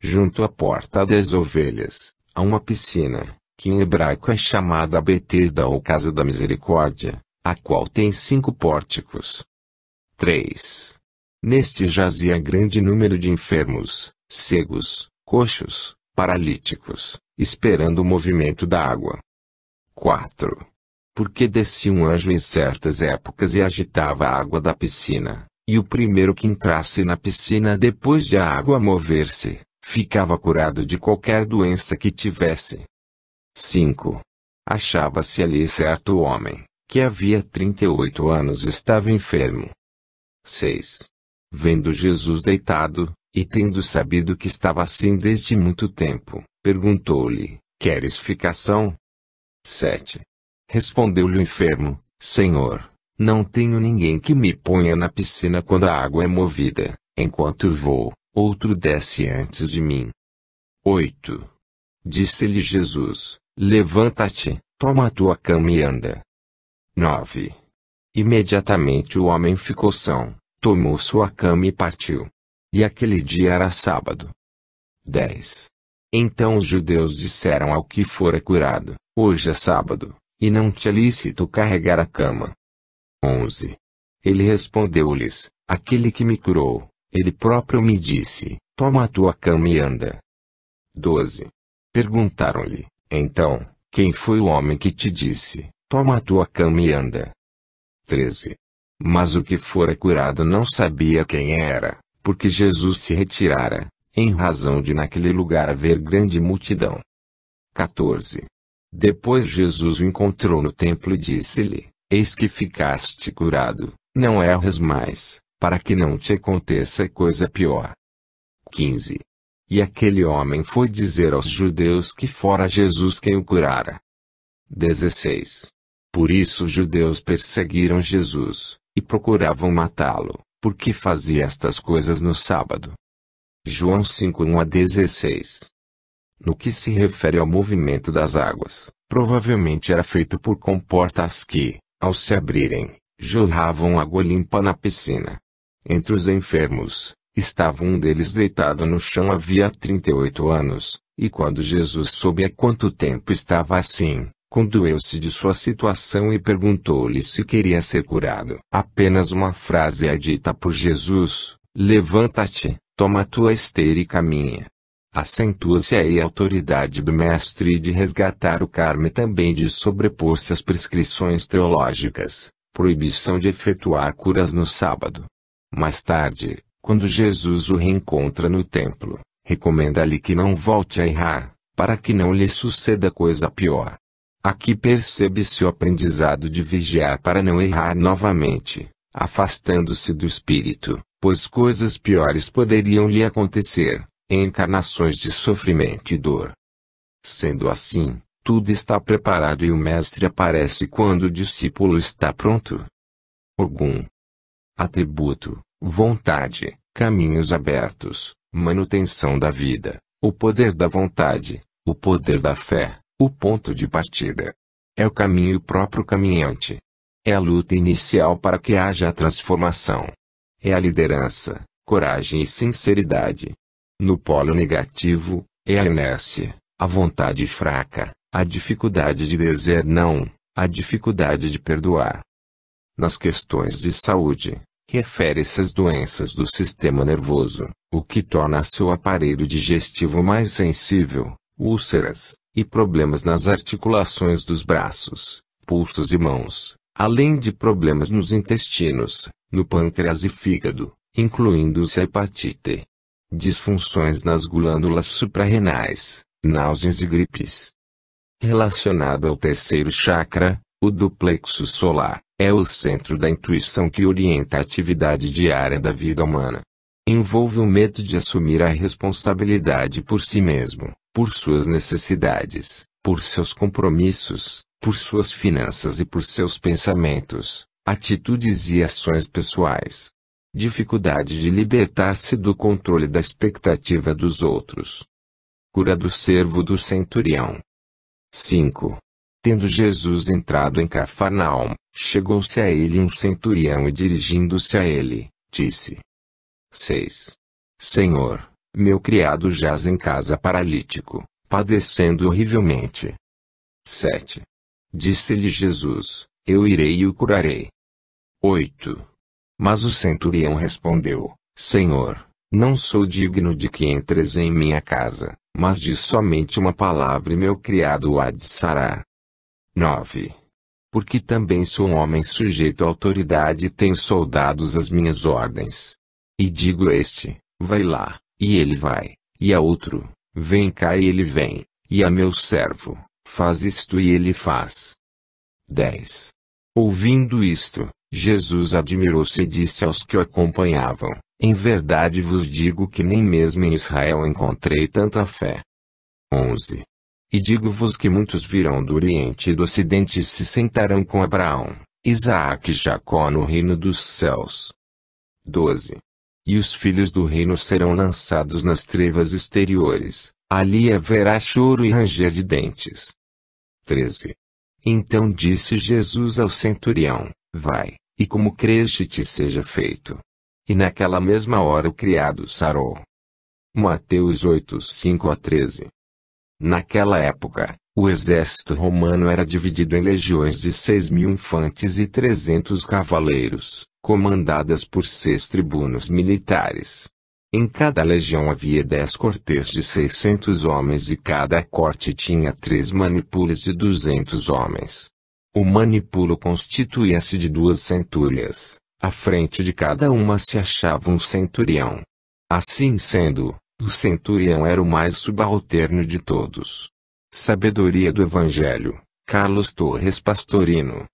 junto à Porta das Ovelhas, há uma piscina, que em hebraico é chamada Betesda ou Casa da Misericórdia, a qual tem 5 pórticos. 3. Neste jazia grande número de enfermos, cegos, coxos, paralíticos, esperando o movimento da água. 4. Porque descia um anjo em certas épocas e agitava a água da piscina, e o primeiro que entrasse na piscina depois de a água mover-se, ficava curado de qualquer doença que tivesse. 5. Achava-se ali certo homem, que havia 38 anos estava enfermo. 6. Vendo Jesus deitado, e tendo sabido que estava assim desde muito tempo, perguntou-lhe: Queres ficação? 7. Respondeu-lhe o enfermo: Senhor, não tenho ninguém que me ponha na piscina quando a água é movida, enquanto vou, outro desce antes de mim. 8. Disse-lhe Jesus: Levanta-te, toma a tua cama e anda. 9. Imediatamente o homem ficou são, tomou sua cama e partiu. E aquele dia era sábado. 10. Então os judeus disseram ao que fora curado: Hoje é sábado, e não te é lícito carregar a cama. 11. Ele respondeu-lhes: Aquele que me curou, ele próprio me disse: Toma a tua cama e anda. 12. Perguntaram-lhe: Então, quem foi o homem que te disse: Toma a tua cama e anda? 13. Mas o que fora curado não sabia quem era, porque Jesus se retirara, em razão de naquele lugar haver grande multidão. 14. Depois Jesus o encontrou no templo e disse-lhe: Eis que ficaste curado, não erres mais, para que não te aconteça coisa pior. 15. E aquele homem foi dizer aos judeus que fora Jesus quem o curara. 16. Por isso os judeus perseguiram Jesus, e procuravam matá-lo, porque fazia estas coisas no sábado. João 5:1-16. No que se refere ao movimento das águas, provavelmente era feito por comportas que, ao se abrirem, jorravam água limpa na piscina. Entre os enfermos, estava um deles deitado no chão havia 38 anos, e quando Jesus soube há quanto tempo estava assim, condoeu-se de sua situação e perguntou-lhe se queria ser curado. Apenas uma frase é dita por Jesus: Levanta-te, toma a tua esteira e caminha. Acentua-se aí a autoridade do Mestre de resgatar o karma e também de sobrepor-se às prescrições teológicas, proibição de efetuar curas no sábado. Mais tarde, quando Jesus o reencontra no templo, recomenda-lhe que não volte a errar, para que não lhe suceda coisa pior. Aqui percebe-se o aprendizado de vigiar para não errar novamente, afastando-se do espírito, pois coisas piores poderiam lhe acontecer, em encarnações de sofrimento e dor. Sendo assim, tudo está preparado e o Mestre aparece quando o discípulo está pronto. Ogum. Atributo, vontade, caminhos abertos, manutenção da vida, o poder da vontade, o poder da fé, o ponto de partida. É o caminho próprio caminhante. É a luta inicial para que haja a transformação. É a liderança, coragem e sinceridade. No polo negativo, é a inércia, a vontade fraca, a dificuldade de dizer não, a dificuldade de perdoar. Nas questões de saúde, refere-se às doenças do sistema nervoso, o que torna seu aparelho digestivo mais sensível, úlceras, e problemas nas articulações dos braços, pulsos e mãos, além de problemas nos intestinos, no pâncreas e fígado, incluindo-se a hepatite. Disfunções nas glândulas suprarrenais, náuseas e gripes. Relacionado ao terceiro chakra, o do plexo solar, é o centro da intuição que orienta a atividade diária da vida humana. Envolve o medo de assumir a responsabilidade por si mesmo, por suas necessidades, por seus compromissos, por suas finanças e por seus pensamentos, atitudes e ações pessoais. Dificuldade de libertar-se do controle da expectativa dos outros. Cura do servo do centurião. 5. Tendo Jesus entrado em Cafarnaum, chegou-se a ele um centurião e dirigindo-se a ele, disse: 6. Senhor, Meu criado jaz em casa paralítico, padecendo horrivelmente. 7. Disse-lhe Jesus: Eu irei e o curarei. 8. Mas o centurião respondeu: Senhor, não sou digno de que entres em minha casa, mas diz somente uma palavra e meu criado há de sarar. 9. Porque também sou um homem sujeito à autoridade e tenho soldados às minhas ordens. E digo a este: vai lá, e ele vai, e a outro: vem cá, e ele vem, e a meu servo: faz isto, e ele faz. 10. Ouvindo isto, Jesus admirou-se e disse aos que o acompanhavam: Em verdade vos digo que nem mesmo em Israel encontrei tanta fé. 11. E digo-vos que muitos virão do Oriente e do Ocidente e se sentarão com Abraão, Isaque e Jacó no reino dos céus. 12. E os filhos do reino serão lançados nas trevas exteriores, ali haverá choro e ranger de dentes. 13. Então disse Jesus ao centurião: Vai, e como creste te seja feito. E naquela mesma hora o criado sarou. Mateus 8, 5-13. Naquela época, o exército romano era dividido em legiões de 6.000 infantes e 300 cavaleiros, comandadas por 6 tribunos militares. Em cada legião havia 10 cortes de 600 homens e cada corte tinha 3 manipulas de 200 homens. O manipulo constituía-se de 2 centúrias, à frente de cada uma se achava um centurião. Assim sendo, o centurião era o mais subalterno de todos. Sabedoria do Evangelho, Carlos Torres Pastorino.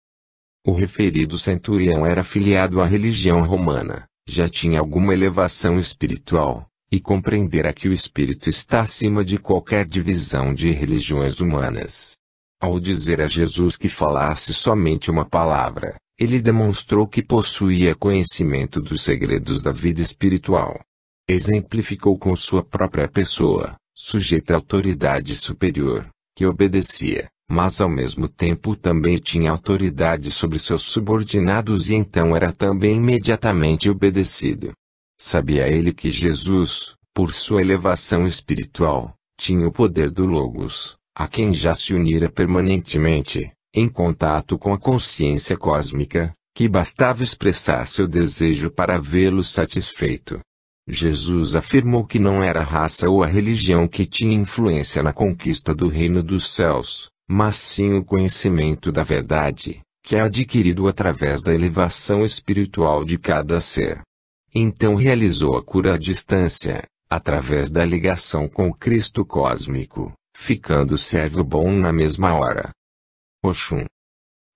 O referido centurião era filiado à religião romana, já tinha alguma elevação espiritual, e compreendera que o espírito está acima de qualquer divisão de religiões humanas. Ao dizer a Jesus que falasse somente uma palavra, ele demonstrou que possuía conhecimento dos segredos da vida espiritual. Exemplificou com sua própria pessoa, sujeita à autoridade superior, que obedecia, mas ao mesmo tempo também tinha autoridade sobre seus subordinados e então era também imediatamente obedecido. Sabia ele que Jesus, por sua elevação espiritual, tinha o poder do Logos, a quem já se unira permanentemente, em contato com a consciência cósmica, que bastava expressar seu desejo para vê-lo satisfeito. Jesus afirmou que não era a raça ou a religião que tinha influência na conquista do reino dos céus, mas sim o conhecimento da verdade, que é adquirido através da elevação espiritual de cada ser. Então realizou a cura à distância, através da ligação com o Cristo cósmico, ficando servo bom na mesma hora. Oxum.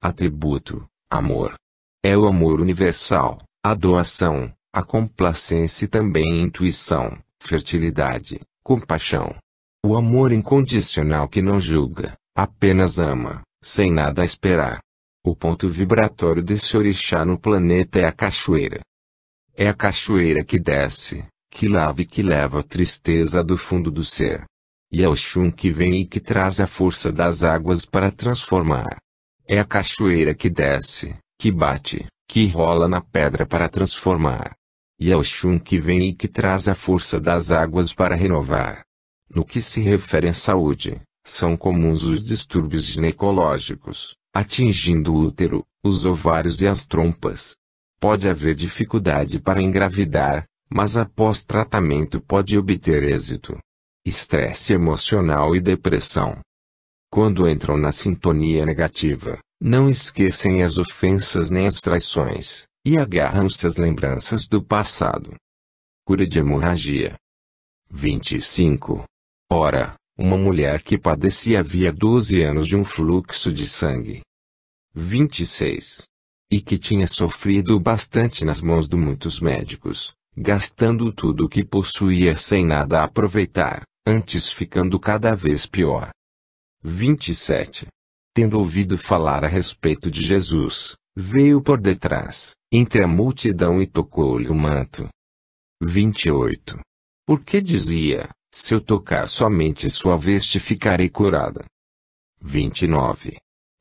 Atributo: amor. É o amor universal, a doação, a complacência e também intuição, fertilidade, compaixão. O amor incondicional que não julga, apenas ama, sem nada a esperar. O ponto vibratório desse orixá no planeta é a cachoeira. É a cachoeira que desce, que lava e que leva a tristeza do fundo do ser. E é o Oxum que vem e que traz a força das águas para transformar. É a cachoeira que desce, que bate, que rola na pedra para transformar. E é o Oxum que vem e que traz a força das águas para renovar. No que se refere à saúde, são comuns os distúrbios ginecológicos, atingindo o útero, os ovários e as trompas. Pode haver dificuldade para engravidar, mas após tratamento pode obter êxito. Estresse emocional e depressão. Quando entram na sintonia negativa, não esquecem as ofensas nem as traições, e agarram-se às lembranças do passado. Cura de hemorragia. 25. Ora, uma mulher que padecia havia 12 anos de um fluxo de sangue. 26. E que tinha sofrido bastante nas mãos de muitos médicos, gastando tudo o que possuía sem nada a aproveitar, antes ficando cada vez pior. 27. Tendo ouvido falar a respeito de Jesus, veio por detrás, entre a multidão e tocou-lhe o manto. 28. Porque dizia: se eu tocar somente sua veste ficarei curada. 29.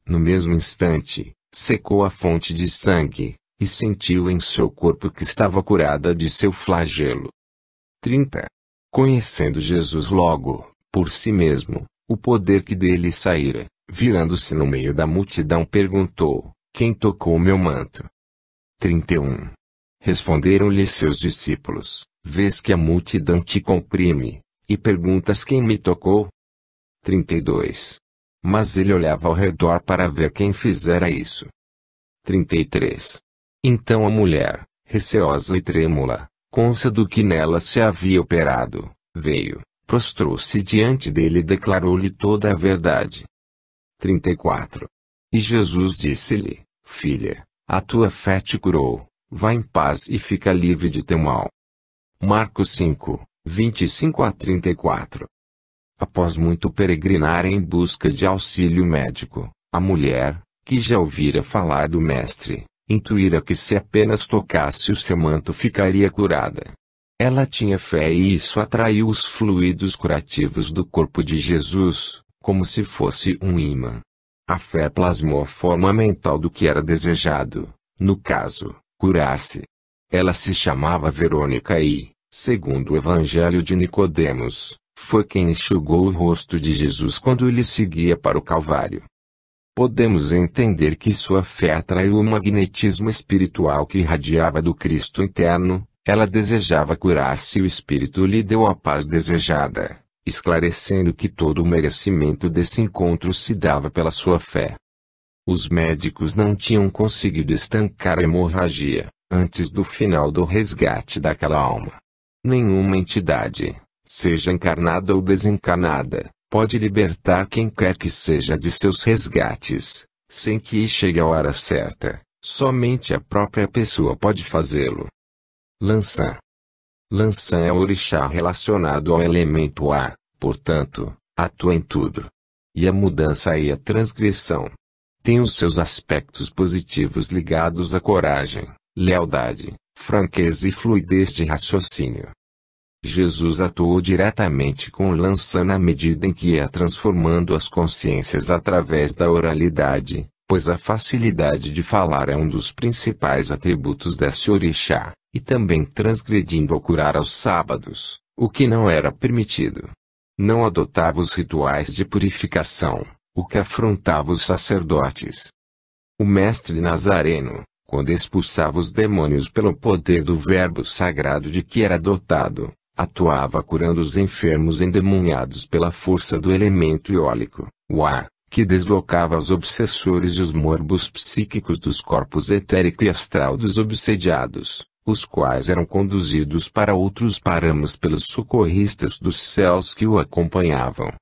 No mesmo instante, secou a fonte de sangue, e sentiu em seu corpo que estava curada de seu flagelo. 30. Conhecendo Jesus logo, por si mesmo, o poder que dele saíra, virando-se no meio da multidão perguntou: quem tocou o meu manto? 31. Responderam-lhe seus discípulos: vês que a multidão te comprime, e perguntas quem me tocou? 32. Mas ele olhava ao redor para ver quem fizera isso. 33. Então a mulher, receosa e trêmula, cônscia do que nela se havia operado, veio, prostrou-se diante dele e declarou-lhe toda a verdade. 34. E Jesus disse-lhe: filha, a tua fé te curou, vá em paz e fica livre de teu mal. Marcos 5, 25 a 34. Após muito peregrinar em busca de auxílio médico, a mulher, que já ouvira falar do Mestre, intuíra que se apenas tocasse o seu manto ficaria curada. Ela tinha fé e isso atraiu os fluidos curativos do corpo de Jesus, como se fosse um imã. A fé plasmou a forma mental do que era desejado, no caso, curar-se. Ela se chamava Verônica e, segundo o Evangelho de Nicodemos, foi quem enxugou o rosto de Jesus quando ele seguia para o Calvário. Podemos entender que sua fé atraiu o magnetismo espiritual que irradiava do Cristo interno. Ela desejava curar-se e o Espírito lhe deu a paz desejada, esclarecendo que todo o merecimento desse encontro se dava pela sua fé. Os médicos não tinham conseguido estancar a hemorragia, antes do final do resgate daquela alma. Nenhuma entidade, seja encarnada ou desencarnada, pode libertar quem quer que seja de seus resgates, sem que chegue a hora certa. Somente a própria pessoa pode fazê-lo. Lançã. Lançã é o orixá relacionado ao elemento ar, portanto, atua em tudo. E a mudança e a transgressão tem os seus aspectos positivos ligados à coragem, lealdade, franqueza e fluidez de raciocínio. Jesus atuou diretamente com Lançã na medida em que ia transformando as consciências através da oralidade, pois a facilidade de falar é um dos principais atributos desse orixá, e também transgredindo ao curar aos sábados, o que não era permitido. Não adotava os rituais de purificação, o que afrontava os sacerdotes. O mestre Nazareno, quando expulsava os demônios pelo poder do verbo sagrado de que era dotado, atuava curando os enfermos endemoniados pela força do elemento eólico, o ar, que deslocava os obsessores e os morbos psíquicos dos corpos etérico e astral dos obsediados, os quais eram conduzidos para outros paramos pelos socorristas dos céus que o acompanhavam.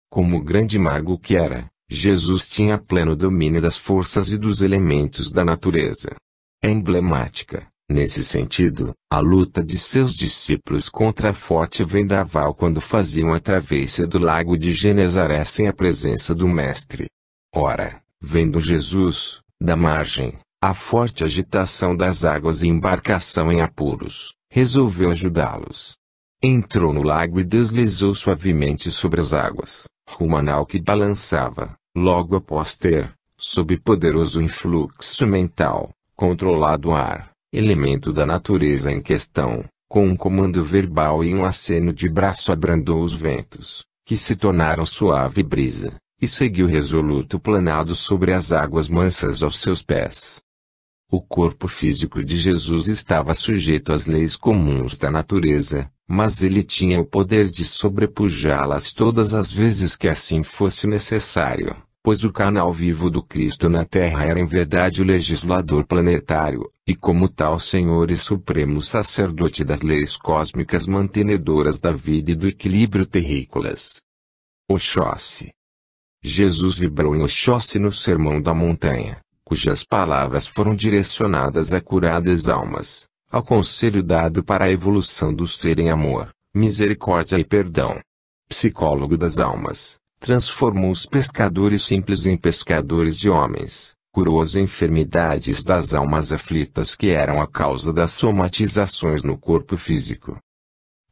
Como grande mago que era, Jesus tinha pleno domínio das forças e dos elementos da natureza. É emblemática, nesse sentido, a luta de seus discípulos contra a forte vendaval quando faziam a travessia do lago de Genezaré sem a presença do Mestre. Ora, vendo Jesus, da margem, a forte agitação das águas e embarcação em apuros, resolveu ajudá-los. Entrou no lago e deslizou suavemente sobre as águas, rumo à nau que balançava, logo após ter, sob poderoso influxo mental, controlado o ar, elemento da natureza em questão, com um comando verbal e um aceno de braço abrandou os ventos, que se tornaram suave brisa, e seguiu resoluto planado sobre as águas mansas aos seus pés. O corpo físico de Jesus estava sujeito às leis comuns da natureza, mas ele tinha o poder de sobrepujá-las todas as vezes que assim fosse necessário, pois o canal vivo do Cristo na Terra era em verdade o legislador planetário, e como tal Senhor e Supremo Sacerdote das leis cósmicas mantenedoras da vida e do equilíbrio terrícolas. Oxóssi. Jesus vibrou em Oxóssi no Sermão da Montanha, cujas palavras foram direcionadas a curadas almas, ao conselho dado para a evolução do ser em amor, misericórdia e perdão. Psicólogo das almas, transformou os pescadores simples em pescadores de homens, curou as enfermidades das almas aflitas que eram a causa das somatizações no corpo físico.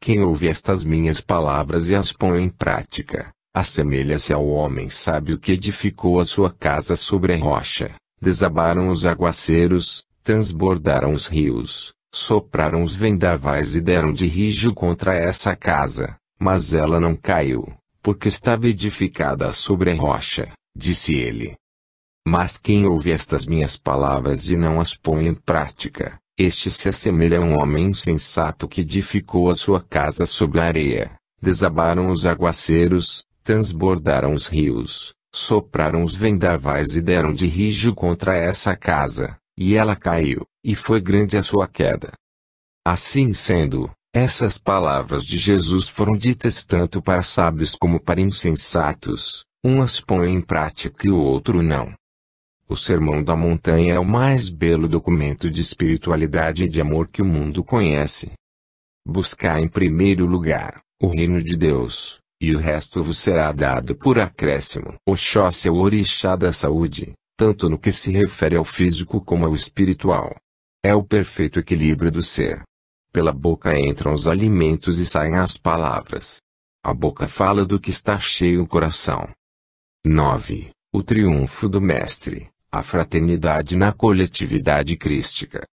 Quem ouve estas minhas palavras e as põe em prática, assemelha-se ao homem sábio que edificou a sua casa sobre a rocha. Desabaram os aguaceiros, transbordaram os rios, sopraram os vendavais e deram de rijo contra essa casa, mas ela não caiu, porque estava edificada sobre a rocha, disse ele. Mas quem ouve estas minhas palavras e não as põe em prática, este se assemelha a um homem insensato que edificou a sua casa sobre a areia. Desabaram os aguaceiros, transbordaram os rios, sopraram os vendavais e deram de rijo contra essa casa, e ela caiu, e foi grande a sua queda. Assim sendo, essas palavras de Jesus foram ditas tanto para sábios como para insensatos, um as põe em prática e o outro não. O Sermão da Montanha é o mais belo documento de espiritualidade e de amor que o mundo conhece. Buscar em primeiro lugar o reino de Deus, e o resto vos será dado por acréscimo. Oxóssi é o orixá da saúde, tanto no que se refere ao físico como ao espiritual. É o perfeito equilíbrio do ser. Pela boca entram os alimentos e saem as palavras. A boca fala do que está cheio o coração. 9. O triunfo do Mestre. A fraternidade na coletividade crística.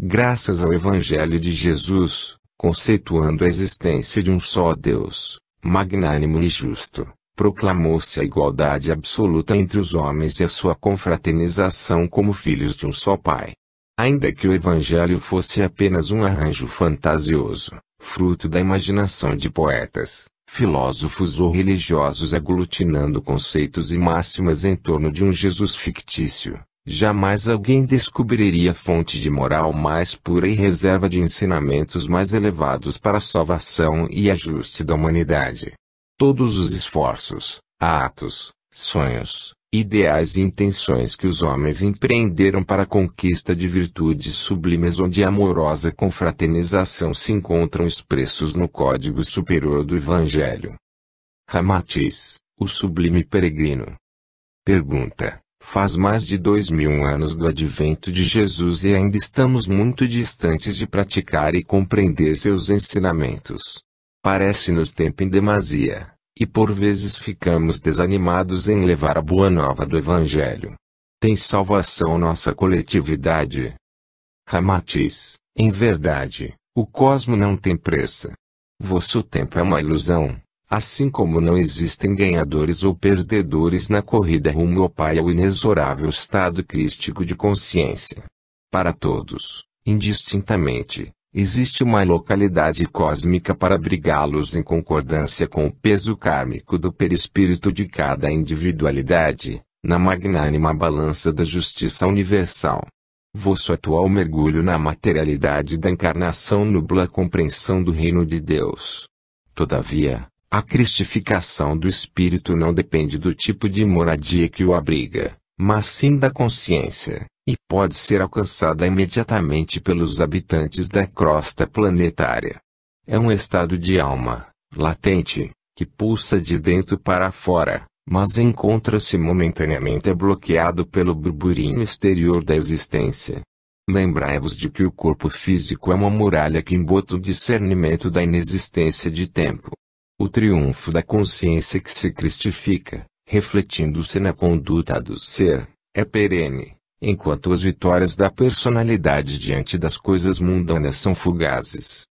Graças ao Evangelho de Jesus, conceituando a existência de um só Deus, magnânimo e justo, proclamou-se a igualdade absoluta entre os homens e a sua confraternização como filhos de um só Pai. Ainda que o Evangelho fosse apenas um arranjo fantasioso, fruto da imaginação de poetas, filósofos ou religiosos aglutinando conceitos e máximas em torno de um Jesus fictício, jamais alguém descobriria a fonte de moral mais pura e reserva de ensinamentos mais elevados para a salvação e ajuste da humanidade. Todos os esforços, atos, sonhos, ideais e intenções que os homens empreenderam para a conquista de virtudes sublimes ou de amorosa confraternização se encontram expressos no código superior do Evangelho. Ramatiz, o sublime peregrino. Pergunta: faz mais de 2000 anos do advento de Jesus e ainda estamos muito distantes de praticar e compreender seus ensinamentos. Parece-nos tempo em demasia, e por vezes ficamos desanimados em levar a boa nova do Evangelho. Tem salvação nossa coletividade? Ramatiz: em verdade, o cosmo não tem pressa. Vosso tempo é uma ilusão, assim como não existem ganhadores ou perdedores na corrida rumo ao Pai, ao inexorável estado crístico de consciência. Para todos, indistintamente, existe uma localidade cósmica para abrigá-los em concordância com o peso kármico do perispírito de cada individualidade, na magnânima balança da justiça universal. Vosso atual mergulho na materialidade da encarnação nubla a compreensão do reino de Deus. Todavia, a cristificação do espírito não depende do tipo de moradia que o abriga, mas sim da consciência, e pode ser alcançada imediatamente pelos habitantes da crosta planetária. É um estado de alma, latente, que pulsa de dentro para fora, mas encontra-se momentaneamente bloqueado pelo burburinho exterior da existência. Lembrai-vos de que o corpo físico é uma muralha que embota o discernimento da inexistência de tempo. O triunfo da consciência que se cristifica, refletindo-se na conduta do ser, é perene, enquanto as vitórias da personalidade diante das coisas mundanas são fugazes.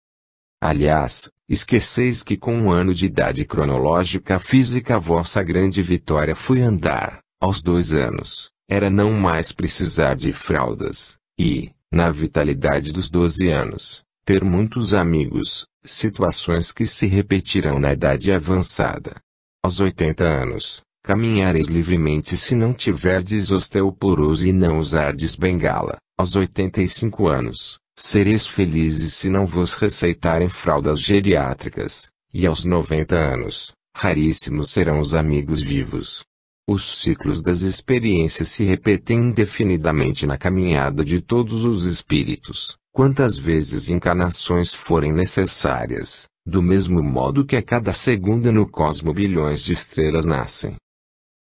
Aliás, esqueceis que com 1 ano de idade cronológica física a vossa grande vitória foi andar, aos 2 anos, era não mais precisar de fraldas, e, na vitalidade dos 12 anos, ter muitos amigos, situações que se repetirão na idade avançada. Aos 80 anos, caminhareis livremente se não tiverdes osteoporose e não usardes bengala. Aos 85 anos, sereis felizes se não vos receitarem fraldas geriátricas, e aos 90 anos, raríssimos serão os amigos vivos. Os ciclos das experiências se repetem indefinidamente na caminhada de todos os espíritos, quantas vezes encarnações forem necessárias, do mesmo modo que a cada segundo no cosmo bilhões de estrelas nascem.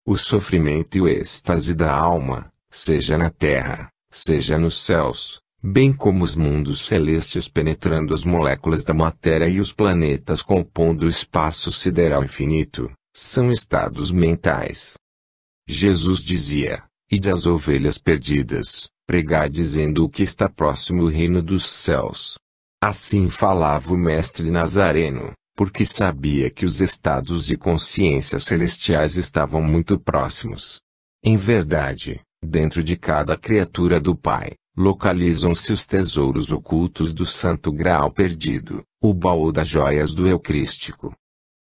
O sofrimento e o êxtase da alma, seja na terra, seja nos céus, bem como os mundos celestes penetrando as moléculas da matéria e os planetas compondo o espaço sideral infinito, são estados mentais. Jesus dizia: ide às ovelhas perdidas, pregai dizendo que está próximo o reino dos céus. Assim falava o mestre Nazareno, porque sabia que os estados de consciência celestiais estavam muito próximos. Em verdade, dentro de cada criatura do Pai, localizam-se os tesouros ocultos do Santo Graal perdido, o baú das joias do Eucrístico.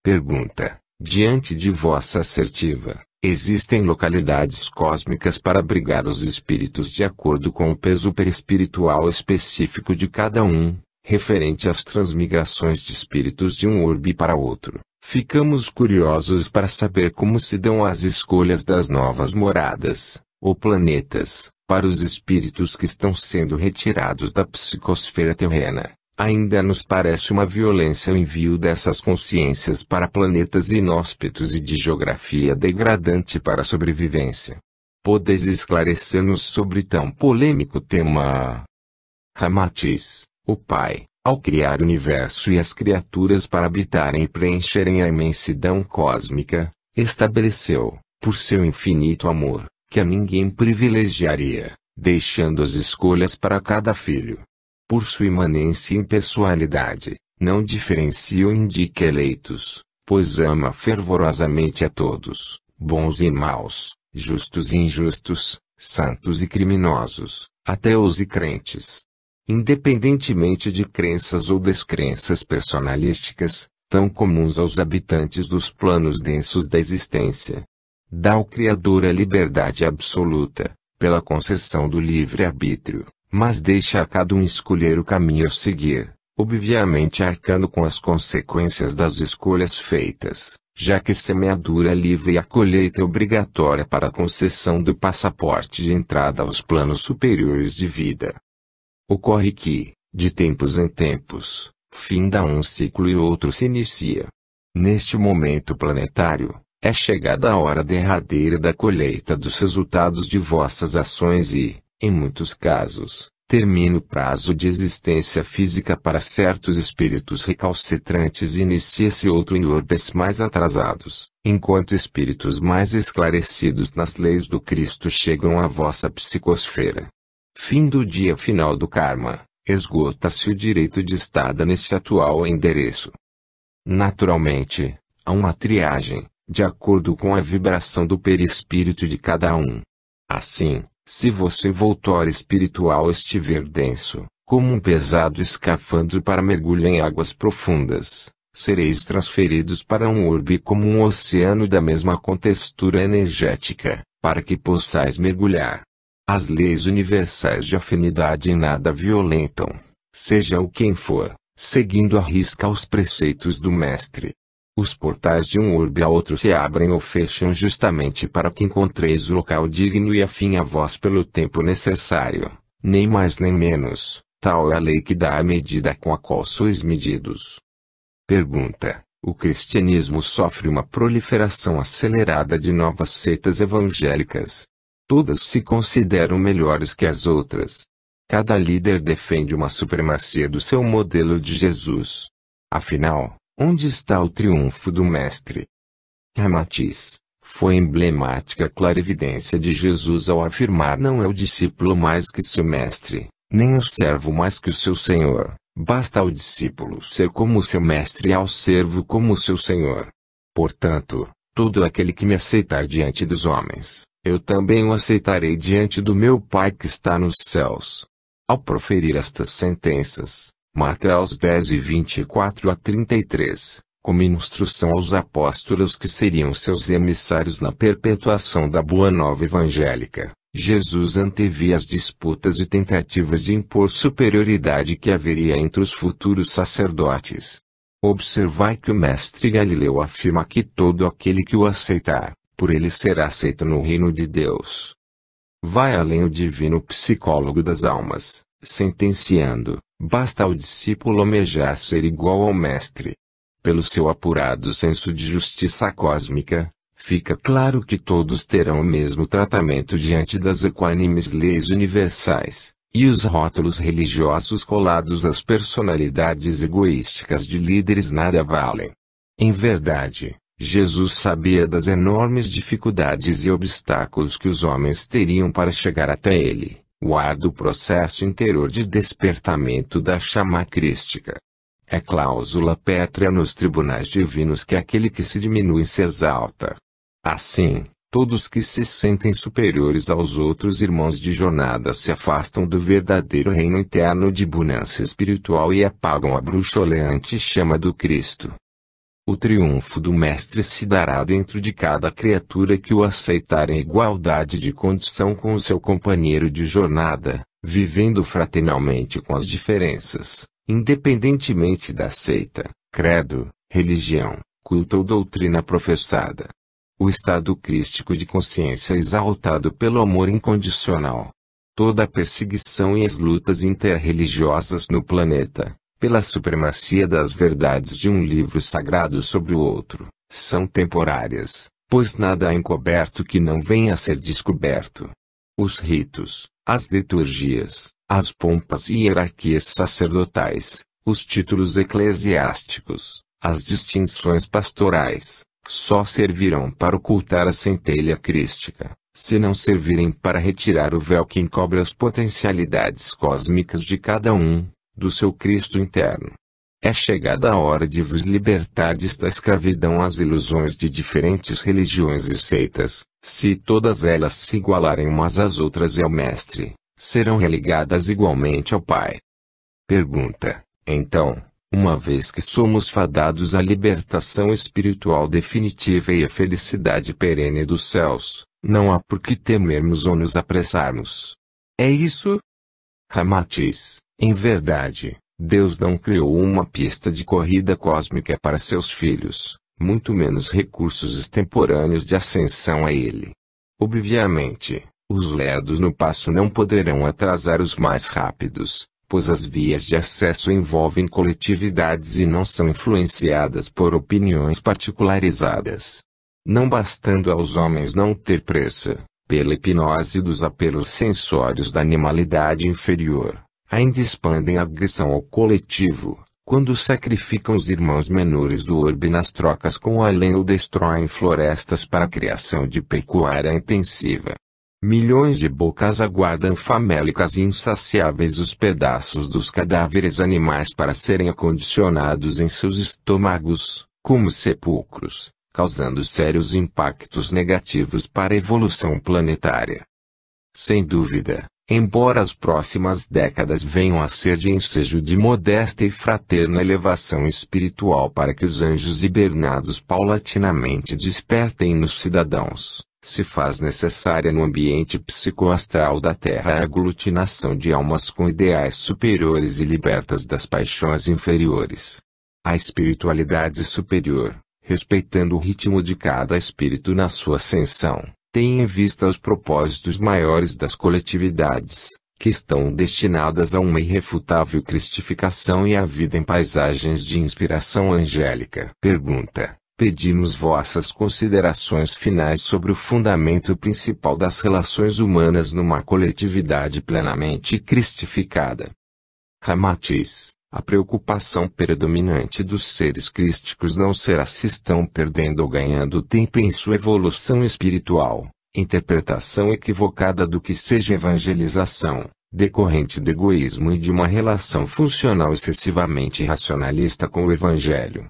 Pergunta: diante de vossa assertiva, existem localidades cósmicas para abrigar os espíritos de acordo com o peso perispiritual específico de cada um, referente às transmigrações de espíritos de um orbe para outro? Ficamos curiosos para saber como se dão as escolhas das novas moradas, ou planetas, para os espíritos que estão sendo retirados da psicosfera terrena. Ainda nos parece uma violência o envio dessas consciências para planetas inóspitos e de geografia degradante para a sobrevivência. Podeis esclarecer-nos sobre tão polêmico tema? Ramatiz, o Pai, ao criar o universo e as criaturas para habitarem e preencherem a imensidão cósmica, estabeleceu, por seu infinito amor, que a ninguém privilegiaria, deixando as escolhas para cada filho. Por sua imanência e impessoalidade, não diferencia ou indica eleitos, pois ama fervorosamente a todos, bons e maus, justos e injustos, santos e criminosos, ateus e crentes. Independentemente de crenças ou descrenças personalísticas, tão comuns aos habitantes dos planos densos da existência. Dá ao Criador a liberdade absoluta, pela concessão do livre-arbítrio, mas deixa a cada um escolher o caminho a seguir, obviamente arcando com as consequências das escolhas feitas, já que semeadura livre e a colheita obrigatória para a concessão do passaporte de entrada aos planos superiores de vida. Ocorre que, de tempos em tempos, finda um ciclo e outro se inicia. Neste momento planetário, é chegada a hora derradeira da colheita dos resultados de vossas ações e, em muitos casos, termina o prazo de existência física para certos espíritos recalcitrantes e inicia-se outro em orbes mais atrasados, enquanto espíritos mais esclarecidos nas leis do Cristo chegam à vossa psicosfera. Fim do dia final do karma, esgota-se o direito de estada nesse atual endereço. Naturalmente, há uma triagem, de acordo com a vibração do perispírito de cada um. Assim, se vosso envoltório espiritual estiver denso, como um pesado escafandro para mergulho em águas profundas, sereis transferidos para um orbe como um oceano da mesma contextura energética, para que possais mergulhar. As leis universais de afinidade em nada violentam, seja o quem for, seguindo à risca os preceitos do Mestre. Os portais de um orbe a outro se abrem ou fecham justamente para que encontreis o local digno e afim a vós pelo tempo necessário, nem mais nem menos, tal é a lei que dá a medida com a qual sois medidos. Pergunta: o cristianismo sofre uma proliferação acelerada de novas seitas evangélicas. Todas se consideram melhores que as outras. Cada líder defende uma supremacia do seu modelo de Jesus. Afinal, onde está o triunfo do Mestre? Ramatiz: foi emblemática a clarividência de Jesus ao afirmar: não é o discípulo mais que seu mestre, nem o servo mais que o seu senhor. Basta ao discípulo ser como o seu mestre e ao servo como o seu senhor. Portanto, todo aquele que me aceitar diante dos homens, eu também o aceitarei diante do meu Pai que está nos céus. Ao proferir estas sentenças, Mateus 10:24-33, como instrução aos apóstolos que seriam seus emissários na perpetuação da Boa Nova Evangélica, Jesus antevia as disputas e tentativas de impor superioridade que haveria entre os futuros sacerdotes. Observai que o mestre Galileu afirma que todo aquele que o aceitar, por ele será aceito no reino de Deus. Vai além o divino psicólogo das almas, sentenciando: basta ao discípulo almejar ser igual ao mestre. Pelo seu apurado senso de justiça cósmica, fica claro que todos terão o mesmo tratamento diante das equânimes leis universais, e os rótulos religiosos colados às personalidades egoísticas de líderes nada valem. Em verdade, Jesus sabia das enormes dificuldades e obstáculos que os homens teriam para chegar até ele, o árduo processo interior de despertamento da chama crística. É cláusula pétrea nos tribunais divinos que aquele que se diminui se exalta. Assim, todos que se sentem superiores aos outros irmãos de jornada se afastam do verdadeiro reino interno de bonança espiritual e apagam a bruxuleante chama do Cristo. O triunfo do Mestre se dará dentro de cada criatura que o aceitar em igualdade de condição com o seu companheiro de jornada, vivendo fraternalmente com as diferenças, independentemente da seita, credo, religião, culto ou doutrina professada. O estado crístico de consciência exaltado pelo amor incondicional. Toda a perseguição e as lutas interreligiosas no planeta, pela supremacia das verdades de um livro sagrado sobre o outro, são temporárias, pois nada há encoberto que não venha a ser descoberto. Os ritos, as liturgias, as pompas e hierarquias sacerdotais, os títulos eclesiásticos, as distinções pastorais, só servirão para ocultar a centelha crística, se não servirem para retirar o véu que encobre as potencialidades cósmicas de cada um, do seu Cristo interno. É chegada a hora de vos libertar desta escravidão às ilusões de diferentes religiões e seitas. Se todas elas se igualarem umas às outras e ao Mestre, serão religadas igualmente ao Pai. Pergunta: então, uma vez que somos fadados à libertação espiritual definitiva e à felicidade perene dos céus, não há por que temermos ou nos apressarmos. É isso? Ramatiz: em verdade, Deus não criou uma pista de corrida cósmica para seus filhos, muito menos recursos extemporâneos de ascensão a ele. Obviamente, os lerdos no passo não poderão atrasar os mais rápidos, pois as vias de acesso envolvem coletividades e não são influenciadas por opiniões particularizadas. Não bastando aos homens não ter pressa, pela hipnose dos apelos sensórios da animalidade inferior, ainda expandem a agressão ao coletivo, quando sacrificam os irmãos menores do orbe nas trocas com o além ou destroem florestas para a criação de pecuária intensiva. Milhões de bocas aguardam famélicas e insaciáveis os pedaços dos cadáveres animais para serem acondicionados em seus estômagos, como sepulcros, causando sérios impactos negativos para a evolução planetária. Sem dúvida, embora as próximas décadas venham a ser de ensejo de modesta e fraterna elevação espiritual para que os anjos hibernados paulatinamente despertem nos cidadãos, se faz necessária no ambiente psicoastral da Terra a aglutinação de almas com ideais superiores e libertas das paixões inferiores. A espiritualidade superior, respeitando o ritmo de cada espírito na sua ascensão, tem em vista os propósitos maiores das coletividades, que estão destinadas a uma irrefutável cristificação e à vida em paisagens de inspiração angélica. Pergunta: pedimos vossas considerações finais sobre o fundamento principal das relações humanas numa coletividade plenamente cristificada. Ramatiz: a preocupação predominante dos seres crísticos não será se estão perdendo ou ganhando tempo em sua evolução espiritual, interpretação equivocada do que seja evangelização, decorrente do egoísmo e de uma relação funcional excessivamente racionalista com o Evangelho.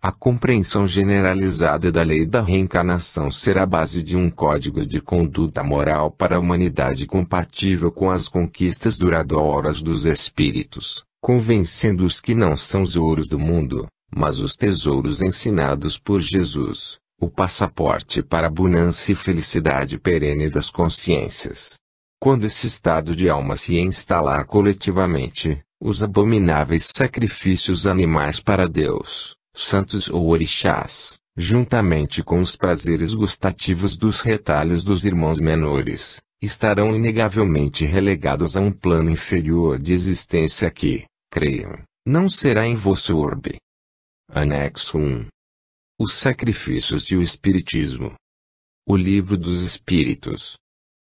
A compreensão generalizada da lei da reencarnação será a base de um código de conduta moral para a humanidade compatível com as conquistas duradouras dos espíritos, convencendo-os que não são os ouros do mundo, mas os tesouros ensinados por Jesus, o passaporte para a abundância e felicidade perene das consciências. Quando esse estado de alma se instalar coletivamente, os abomináveis sacrifícios animais para Deus, santos ou orixás, juntamente com os prazeres gustativos dos retalhos dos irmãos menores, estarão inegavelmente relegados a um plano inferior de existência que, creiam, não será em vosso orbe. Anexo 1. Os sacrifícios e o espiritismo. O Livro dos Espíritos.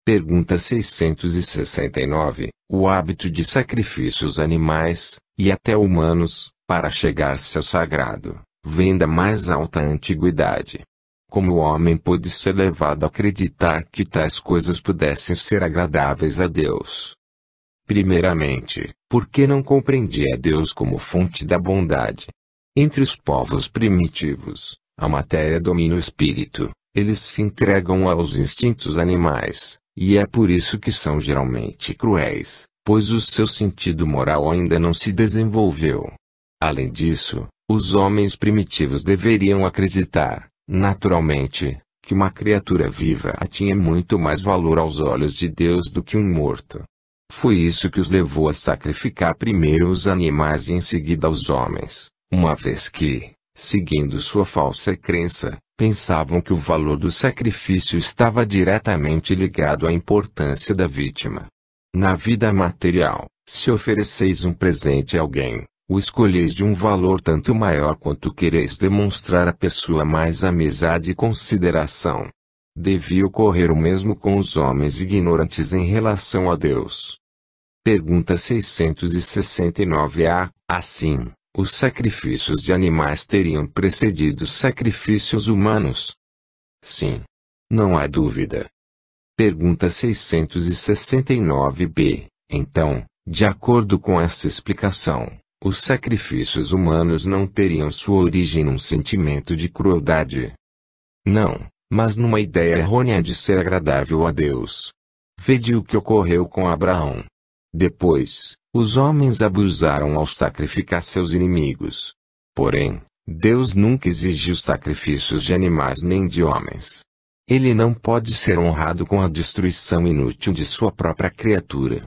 Pergunta 669. O hábito de sacrifícios animais, e até humanos, para chegar-se ao sagrado, vem da mais alta antiguidade. Como o homem pôde ser levado a acreditar que tais coisas pudessem ser agradáveis a Deus? Primeiramente, porque não compreendia Deus como fonte da bondade. Entre os povos primitivos, a matéria domina o espírito, eles se entregam aos instintos animais, e é por isso que são geralmente cruéis, pois o seu sentido moral ainda não se desenvolveu. Além disso, os homens primitivos deveriam acreditar, naturalmente, que uma criatura viva tinha muito mais valor aos olhos de Deus do que um morto. Foi isso que os levou a sacrificar primeiro os animais e em seguida os homens, uma vez que, seguindo sua falsa crença, pensavam que o valor do sacrifício estava diretamente ligado à importância da vítima. Na vida material, se ofereceis um presente a alguém, o escolheis de um valor tanto maior quanto quereis demonstrar à pessoa mais amizade e consideração. Devia ocorrer o mesmo com os homens ignorantes em relação a Deus. Pergunta 669-A. Assim, os sacrifícios de animais teriam precedido os sacrifícios humanos? Sim. Não há dúvida. Pergunta 669-B. Então, de acordo com essa explicação, os sacrifícios humanos não teriam sua origem num sentimento de crueldade? Não, mas numa ideia errônea de ser agradável a Deus. Vede o que ocorreu com Abraão. Depois, os homens abusaram ao sacrificar seus inimigos. Porém, Deus nunca exigiu sacrifícios de animais nem de homens. Ele não pode ser honrado com a destruição inútil de sua própria criatura.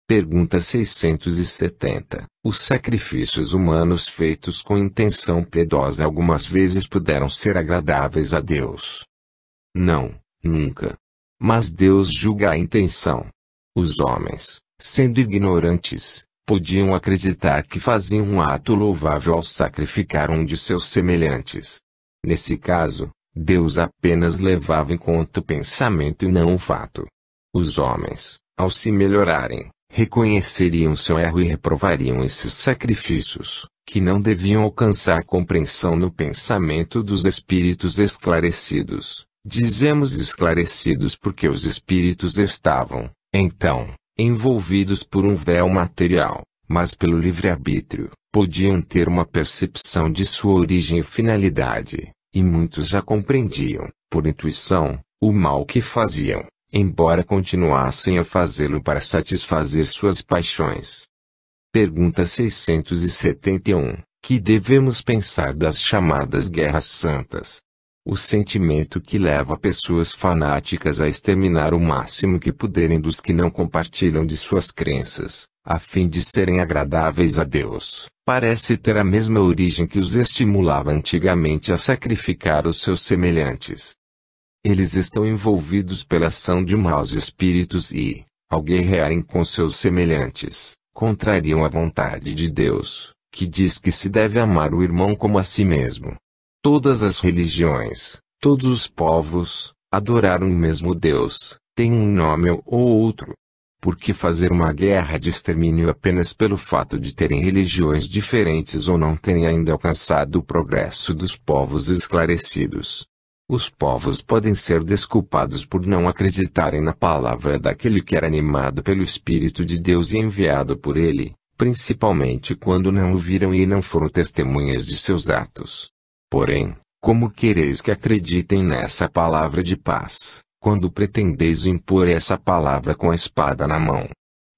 Pergunta 670. Os sacrifícios humanos feitos com intenção piedosa algumas vezes puderam ser agradáveis a Deus? Não, nunca. Mas Deus julga a intenção. Os homens, sendo ignorantes, podiam acreditar que faziam um ato louvável ao sacrificar um de seus semelhantes. Nesse caso, Deus apenas levava em conta o pensamento e não o fato. Os homens, ao se melhorarem, reconheceriam seu erro e reprovariam esses sacrifícios, que não deviam alcançar compreensão no pensamento dos espíritos esclarecidos. Dizemos esclarecidos porque os espíritos estavam, então, envolvidos por um véu material, mas pelo livre-arbítrio, podiam ter uma percepção de sua origem e finalidade, e muitos já compreendiam, por intuição, o mal que faziam, embora continuassem a fazê-lo para satisfazer suas paixões. Pergunta 671. Que devemos pensar das chamadas guerras santas? O sentimento que leva pessoas fanáticas a exterminar o máximo que puderem dos que não compartilham de suas crenças, a fim de serem agradáveis a Deus, parece ter a mesma origem que os estimulava antigamente a sacrificar os seus semelhantes. Eles estão envolvidos pela ação de maus espíritos e, ao guerrearem com seus semelhantes, contrariam a vontade de Deus, que diz que se deve amar o irmão como a si mesmo. Todas as religiões, todos os povos, adoraram o mesmo Deus, têm um nome ou outro. Por que fazer uma guerra de extermínio apenas pelo fato de terem religiões diferentes ou não terem ainda alcançado o progresso dos povos esclarecidos? Os povos podem ser desculpados por não acreditarem na palavra daquele que era animado pelo Espírito de Deus e enviado por ele, principalmente quando não o viram e não foram testemunhas de seus atos. Porém, como quereis que acreditem nessa palavra de paz, quando pretendeis impor essa palavra com a espada na mão?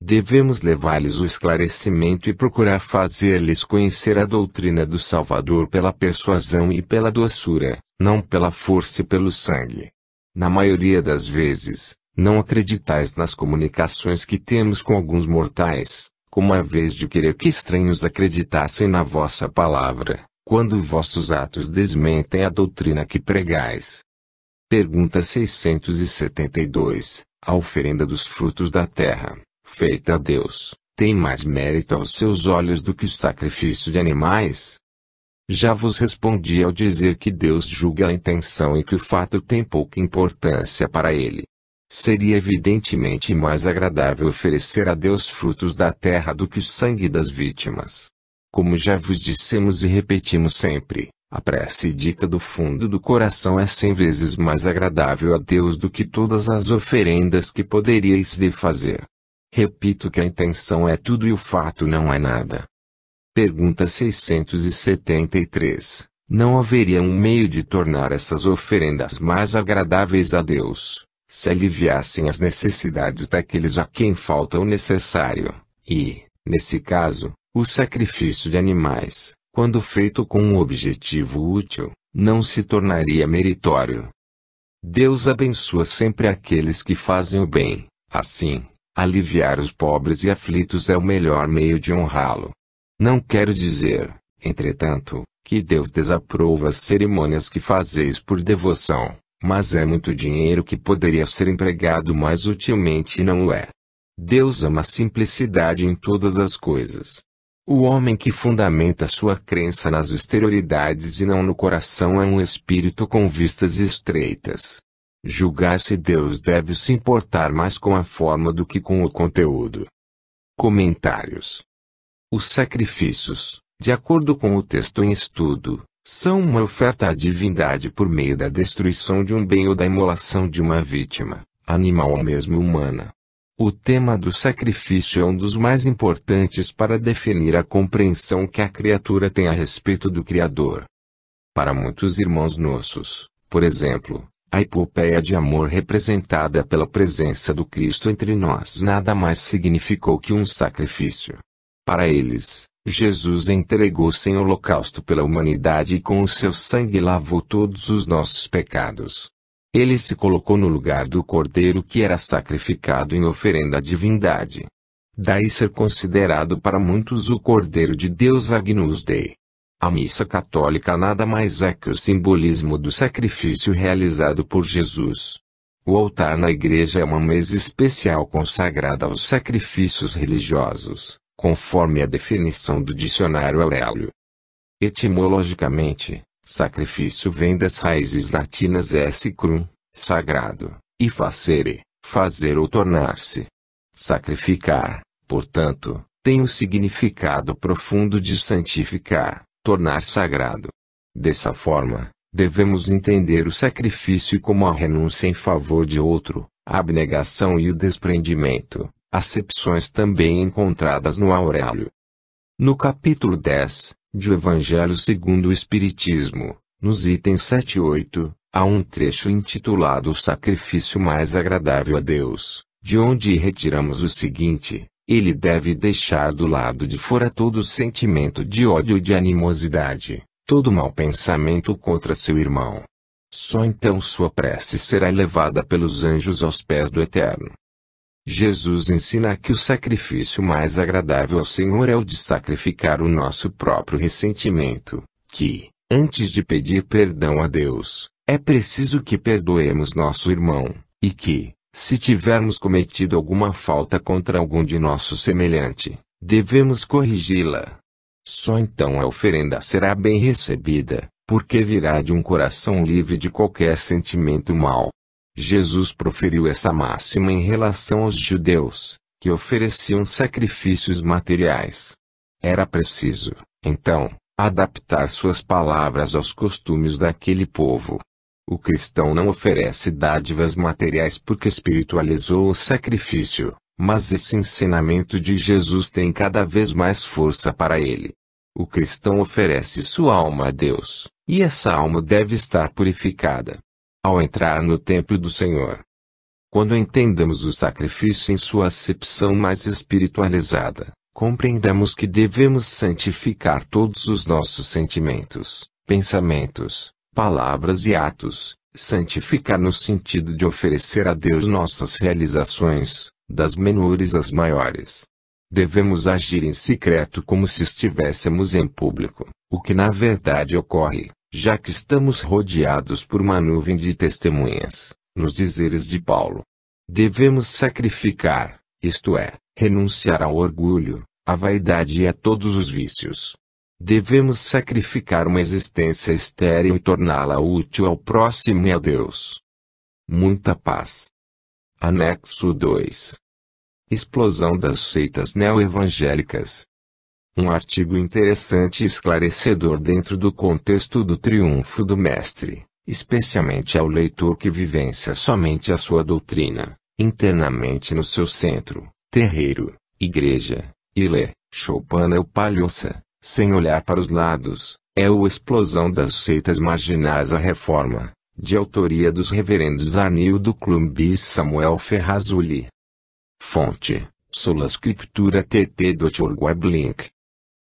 Devemos levar-lhes o esclarecimento e procurar fazer-lhes conhecer a doutrina do Salvador pela persuasão e pela doçura, não pela força e pelo sangue. Na maioria das vezes, não acreditais nas comunicações que temos com alguns mortais, como a vez de querer que estranhos acreditassem na vossa palavra, quando vossos atos desmentem a doutrina que pregais. Pergunta 672. A oferenda dos frutos da terra, feita a Deus, tem mais mérito aos seus olhos do que o sacrifício de animais? Já vos respondi ao dizer que Deus julga a intenção e que o fato tem pouca importância para ele. Seria evidentemente mais agradável oferecer a Deus frutos da terra do que o sangue das vítimas. Como já vos dissemos e repetimos sempre, A prece dita do fundo do coração é 100 vezes mais agradável a Deus do que todas as oferendas que poderíeis lhe fazer. Repito que a intenção é tudo e o fato não é nada. Pergunta 673. Não haveria um meio de tornar essas oferendas mais agradáveis a Deus, se aliviassem as necessidades daqueles a quem falta o necessário, e, nesse caso, o sacrifício de animais, quando feito com um objetivo útil, não se tornaria meritório. Deus abençoa sempre aqueles que fazem o bem, assim, aliviar os pobres e aflitos é o melhor meio de honrá-lo. Não quero dizer, entretanto, que Deus desaprova as cerimônias que fazeis por devoção, mas é muito dinheiro que poderia ser empregado mais utilmente e não o é. Deus ama a simplicidade em todas as coisas. O homem que fundamenta sua crença nas exterioridades e não no coração é um espírito com vistas estreitas. Julgar se Deus deve se importar mais com a forma do que com o conteúdo. Comentários. Os sacrifícios, de acordo com o texto em estudo, são uma oferta à divindade por meio da destruição de um bem ou da imolação de uma vítima, animal ou mesmo humana. O tema do sacrifício é um dos mais importantes para definir a compreensão que a criatura tem a respeito do Criador. Para muitos irmãos nossos, por exemplo, a epopeia de amor representada pela presença do Cristo entre nós nada mais significou que um sacrifício. Para eles, Jesus entregou-se em holocausto pela humanidade e com o seu sangue lavou todos os nossos pecados. Ele se colocou no lugar do cordeiro que era sacrificado em oferenda à divindade. Daí ser considerado para muitos o Cordeiro de Deus Agnus Dei. A missa católica nada mais é que o simbolismo do sacrifício realizado por Jesus. O altar na igreja é uma mesa especial consagrada aos sacrifícios religiosos, conforme a definição do dicionário Aurélio. Etimologicamente, sacrifício vem das raízes latinas sacrum, sagrado, e facere, fazer ou tornar-se. Sacrificar, portanto, tem o significado profundo de santificar, tornar sagrado. Dessa forma, devemos entender o sacrifício como a renúncia em favor de outro, a abnegação e o desprendimento, acepções também encontradas no Aurélio. No capítulo 10, de O Evangelho segundo o Espiritismo, nos itens 7 e 8, há um trecho intitulado O Sacrifício Mais Agradável a Deus, de onde retiramos o seguinte: ele deve deixar do lado de fora todo sentimento de ódio e de animosidade, todo mau pensamento contra seu irmão. Só então sua prece será elevada pelos anjos aos pés do Eterno. Jesus ensina que o sacrifício mais agradável ao Senhor é o de sacrificar o nosso próprio ressentimento, que, antes de pedir perdão a Deus, é preciso que perdoemos nosso irmão, e que, se tivermos cometido alguma falta contra algum de nosso semelhante, devemos corrigi-la. Só então a oferenda será bem recebida, porque virá de um coração livre de qualquer sentimento mau. Jesus proferiu essa máxima em relação aos judeus, que ofereciam sacrifícios materiais. Era preciso, então, adaptar suas palavras aos costumes daquele povo. O cristão não oferece dádivas materiais porque espiritualizou o sacrifício, mas esse ensinamento de Jesus tem cada vez mais força para ele. O cristão oferece sua alma a Deus, e essa alma deve estar purificada ao entrar no templo do Senhor. Quando entendamos o sacrifício em sua acepção mais espiritualizada, compreendamos que devemos santificar todos os nossos sentimentos, pensamentos, palavras e atos, santificar no sentido de oferecer a Deus nossas realizações, das menores às maiores. Devemos agir em secreto como se estivéssemos em público, o que na verdade ocorre, já que estamos rodeados por uma nuvem de testemunhas, nos dizeres de Paulo. Devemos sacrificar, isto é, renunciar ao orgulho, à vaidade e a todos os vícios. Devemos sacrificar uma existência estéril e torná-la útil ao próximo e a Deus. Muita paz. Anexo 2. Explosão das seitas neo-evangélicas. Um artigo interessante e esclarecedor dentro do contexto do triunfo do Mestre, especialmente ao leitor que vivencia somente a sua doutrina, internamente no seu centro, terreiro, igreja, e lê Chopin ou Palhoça, sem olhar para os lados, é o Explosão das Seitas Marginais à Reforma, de autoria dos reverendos Arnildo Klumbi e Samuel Ferrazuli. Fonte: Sola Scriptura tt.org Weblink.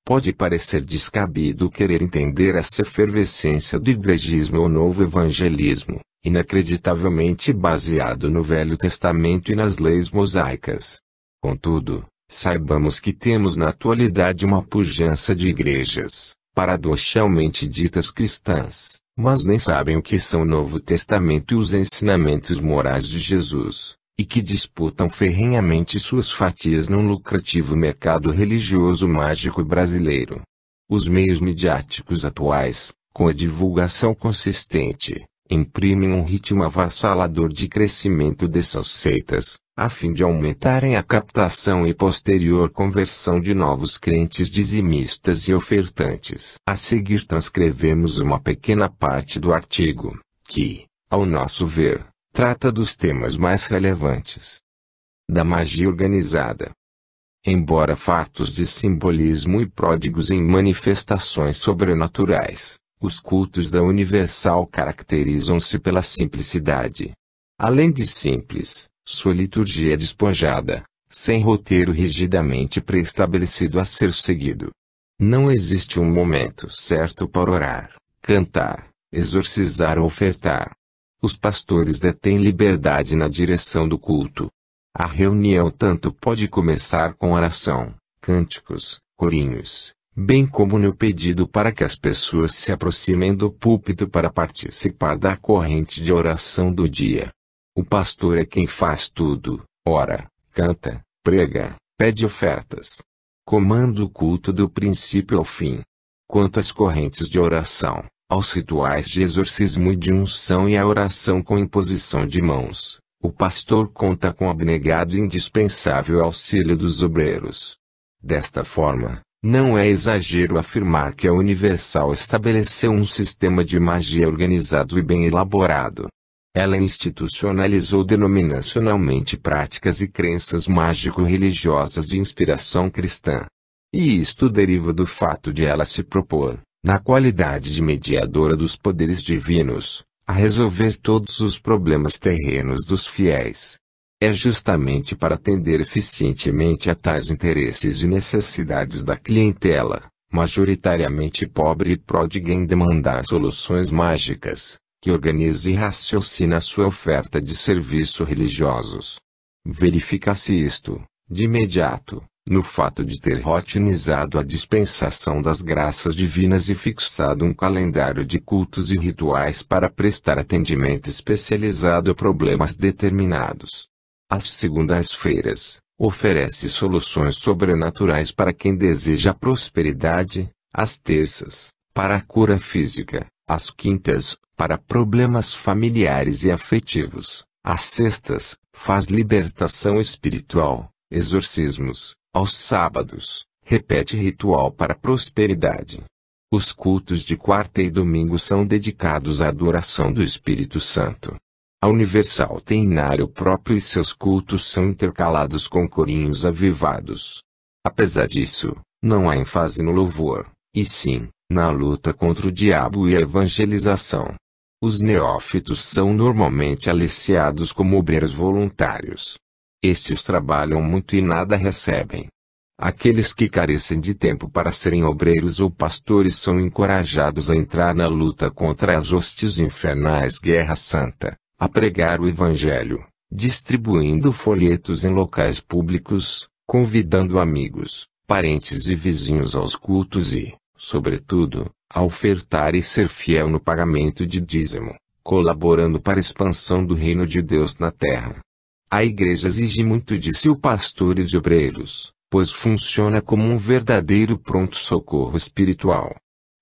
Pode parecer descabido querer entender essa efervescência do igrejismo ou novo evangelismo, inacreditavelmente baseado no Velho Testamento e nas leis mosaicas. Contudo, saibamos que temos na atualidade uma pujança de igrejas, paradoxalmente ditas cristãs, mas nem sabem o que são o Novo Testamento e os ensinamentos morais de Jesus, e que disputam ferrenhamente suas fatias num lucrativo mercado religioso mágico brasileiro. Os meios midiáticos atuais, com a divulgação consistente, imprimem um ritmo avassalador de crescimento dessas seitas, a fim de aumentarem a captação e posterior conversão de novos crentes dizimistas e ofertantes. A seguir transcrevemos uma pequena parte do artigo, que, ao nosso ver, trata dos temas mais relevantes da magia organizada. Embora fartos de simbolismo e pródigos em manifestações sobrenaturais, os cultos da Universal caracterizam-se pela simplicidade. Além de simples, sua liturgia é despojada, sem roteiro rigidamente pré-estabelecido a ser seguido. Não existe um momento certo para orar, cantar, exorcizar ou ofertar. Os pastores detêm liberdade na direção do culto. A reunião tanto pode começar com oração, cânticos, corinhos, bem como no pedido para que as pessoas se aproximem do púlpito para participar da corrente de oração do dia. O pastor é quem faz tudo, ora, canta, prega, pede ofertas. Comanda o culto do princípio ao fim. Quanto às correntes de oração, aos rituais de exorcismo e de unção e à oração com imposição de mãos, o pastor conta com o abnegado e indispensável auxílio dos obreiros. Desta forma, não é exagero afirmar que a Universal estabeleceu um sistema de magia organizado e bem elaborado. Ela institucionalizou denominacionalmente práticas e crenças mágico-religiosas de inspiração cristã. E isto deriva do fato de ela se propor, na qualidade de mediadora dos poderes divinos, a resolver todos os problemas terrenos dos fiéis. É justamente para atender eficientemente a tais interesses e necessidades da clientela, majoritariamente pobre e pródiga em demandar soluções mágicas, que organiza e raciocina sua oferta de serviço religiosos. Verifica-se isto, de imediato, no fato de ter rotinizado a dispensação das graças divinas e fixado um calendário de cultos e rituais para prestar atendimento especializado a problemas determinados. Às segundas-feiras, oferece soluções sobrenaturais para quem deseja prosperidade, às terças, para a cura física, às quintas, para problemas familiares e afetivos, às sextas, faz libertação espiritual, exorcismos, aos sábados, repete ritual para prosperidade. Os cultos de quarta e domingo são dedicados à adoração do Espírito Santo. A Universal tem inário próprio e seus cultos são intercalados com corinhos avivados. Apesar disso, não há ênfase no louvor, e sim, na luta contra o diabo e a evangelização. Os neófitos são normalmente aliciados como obreiros voluntários. Estes trabalham muito e nada recebem. Aqueles que carecem de tempo para serem obreiros ou pastores são encorajados a entrar na luta contra as hostes infernais Guerra Santa, a pregar o Evangelho, distribuindo folhetos em locais públicos, convidando amigos, parentes e vizinhos aos cultos e, sobretudo, a ofertar e ser fiel no pagamento de dízimo, colaborando para a expansão do reino de Deus na terra. A igreja exige muito de seus pastores e obreiros, pois funciona como um verdadeiro pronto-socorro espiritual.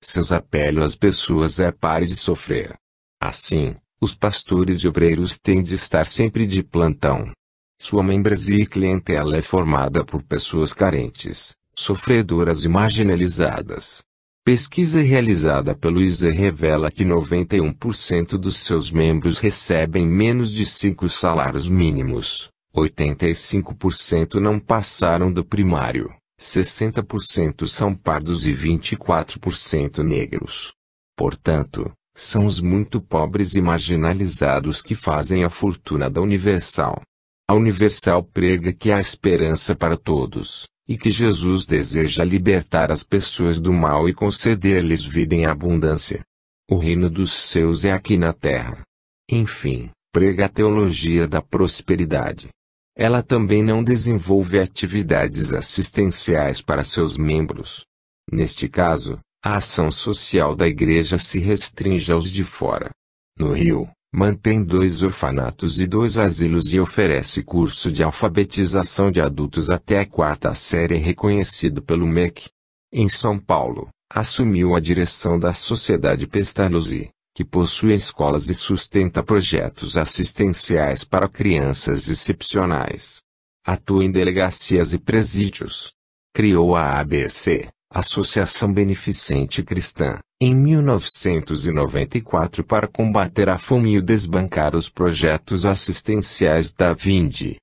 Seus apelos às pessoas é pare de sofrer. Assim, os pastores e obreiros têm de estar sempre de plantão. Sua membresia e clientela é formada por pessoas carentes, sofredoras e marginalizadas. Pesquisa realizada pelo ISE revela que 91% dos seus membros recebem menos de 5 salários mínimos, 85% não passaram do primário, 60% são pardos e 24% negros. Portanto, são os muito pobres e marginalizados que fazem a fortuna da Universal. A Universal prega que há esperança para todos, e que Jesus deseja libertar as pessoas do mal e conceder-lhes vida em abundância. O reino dos céus é aqui na terra. Enfim, prega a teologia da prosperidade. Ela também não desenvolve atividades assistenciais para seus membros. Neste caso, a ação social da igreja se restringe aos de fora. No Rio, mantém 2 orfanatos e 2 asilos e oferece curso de alfabetização de adultos até a 4ª série reconhecido pelo MEC. Em São Paulo, assumiu a direção da Sociedade Pestalozzi, que possui escolas e sustenta projetos assistenciais para crianças excepcionais. Atua em delegacias e presídios. Criou a ABC, Associação Beneficente Cristã, em 1994 para combater a fome e desbancar os projetos assistenciais da Vinde.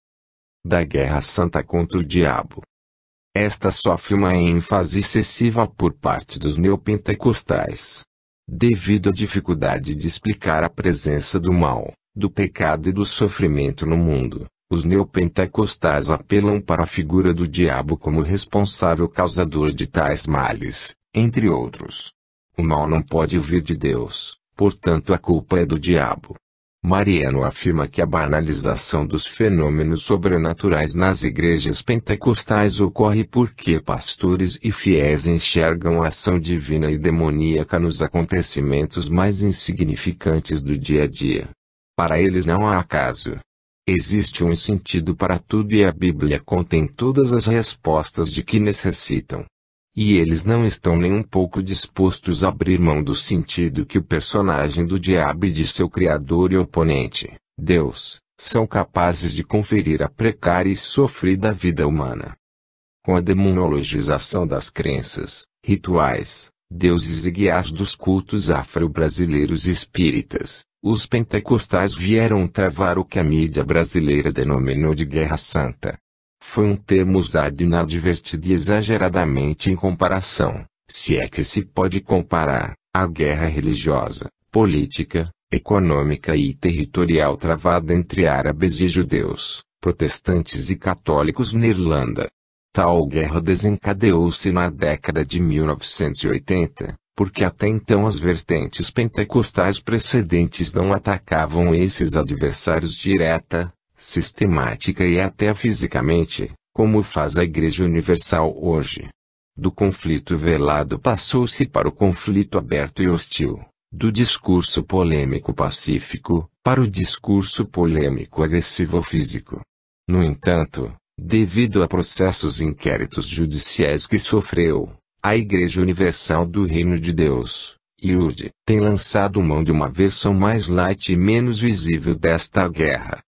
Da Guerra Santa contra o Diabo. Esta sofre uma ênfase excessiva por parte dos neopentecostais. Devido à dificuldade de explicar a presença do mal, do pecado e do sofrimento no mundo, os neopentecostais apelam para a figura do diabo como responsável causador de tais males, entre outros. O mal não pode vir de Deus, portanto a culpa é do diabo. Mariano afirma que a banalização dos fenômenos sobrenaturais nas igrejas pentecostais ocorre porque pastores e fiéis enxergam a ação divina e demoníaca nos acontecimentos mais insignificantes do dia a dia. Para eles não há acaso. Existe um sentido para tudo e a Bíblia contém todas as respostas de que necessitam. E eles não estão nem um pouco dispostos a abrir mão do sentido que o personagem do diabo e de seu criador e oponente, Deus, são capazes de conferir à precária e sofrida vida humana. Com a demonologização das crenças, rituais, deuses e guias dos cultos afro-brasileiros espíritas, os pentecostais vieram travar o que a mídia brasileira denominou de Guerra Santa. Foi um termo usado inadvertido e exageradamente em comparação, se é que se pode comparar, à guerra religiosa, política, econômica e territorial travada entre árabes e judeus, protestantes e católicos na Irlanda. Tal guerra desencadeou-se na década de 1980, porque até então as vertentes pentecostais precedentes não atacavam esses adversários direta, sistemática e até fisicamente, como faz a Igreja Universal hoje. Do conflito velado passou-se para o conflito aberto e hostil, do discurso polêmico pacífico, para o discurso polêmico agressivo físico. No entanto, devido a processos e inquéritos judiciais que sofreu, a Igreja Universal do Reino de Deus, IURD, tem lançado mão de uma versão mais light e menos visível desta guerra.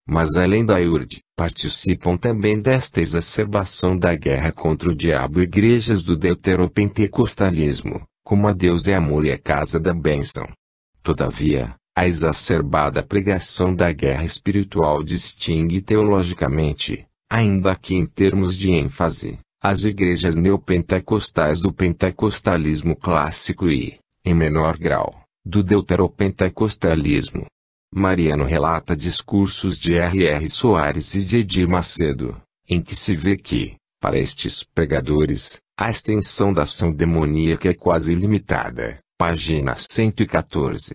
Mas além da IURD, participam também desta exacerbação da guerra contra o diabo igrejas do deuteropentecostalismo, como a Deus é Amor e a Casa da Bênção. Todavia, a exacerbada pregação da guerra espiritual distingue teologicamente, ainda que em termos de ênfase, as igrejas neopentecostais do pentecostalismo clássico e, em menor grau, do deuteropentecostalismo. Mariano relata discursos de R.R. Soares e de Edir Macedo, em que se vê que, para estes pregadores, a extensão da ação demoníaca é quase ilimitada. Página 114.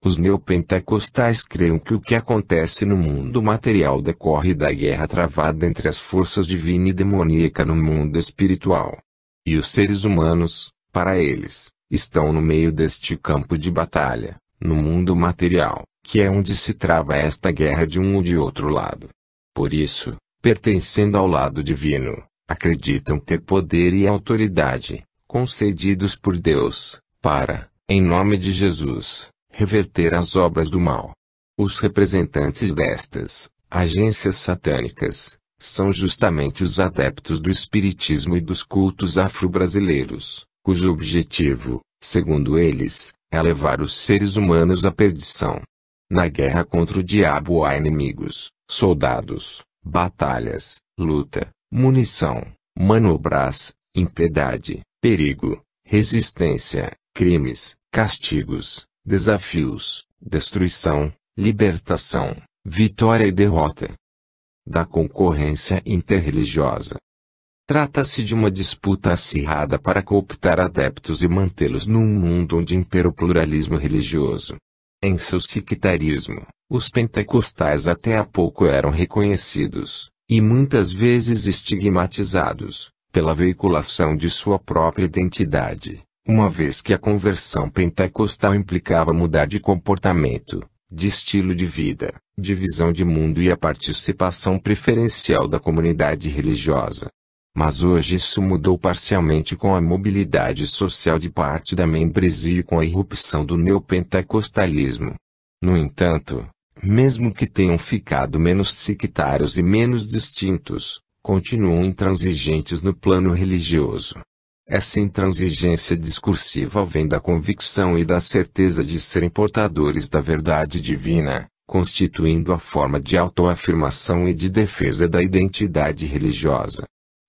Os neopentecostais creem que o que acontece no mundo material decorre da guerra travada entre as forças divina e demoníaca no mundo espiritual. E os seres humanos, para eles, estão no meio deste campo de batalha, no mundo material, que é onde se trava esta guerra de um ou de outro lado. Por isso, pertencendo ao lado divino, acreditam ter poder e autoridade, concedidos por Deus, para, em nome de Jesus, reverter as obras do mal. Os representantes destas agências satânicas são justamente os adeptos do espiritismo e dos cultos afro-brasileiros, cujo objetivo, segundo eles, é levar os seres humanos à perdição. Na guerra contra o diabo há inimigos, soldados, batalhas, luta, munição, manobras, impiedade, perigo, resistência, crimes, castigos, desafios, destruição, libertação, vitória e derrota. Da concorrência interreligiosa. Trata-se de uma disputa acirrada para cooptar adeptos e mantê-los num mundo onde impera o pluralismo religioso. Em seu sectarismo, os pentecostais até há pouco eram reconhecidos, e muitas vezes estigmatizados, pela veiculação de sua própria identidade, uma vez que a conversão pentecostal implicava mudar de comportamento, de estilo de vida, de visão de mundo e a participação preferencial da comunidade religiosa. Mas hoje isso mudou parcialmente com a mobilidade social de parte da membresia e com a irrupção do neopentecostalismo. No entanto, mesmo que tenham ficado menos sectários e menos distintos, continuam intransigentes no plano religioso. Essa intransigência discursiva vem da convicção e da certeza de serem portadores da verdade divina, constituindo a forma de autoafirmação e de defesa da identidade religiosa.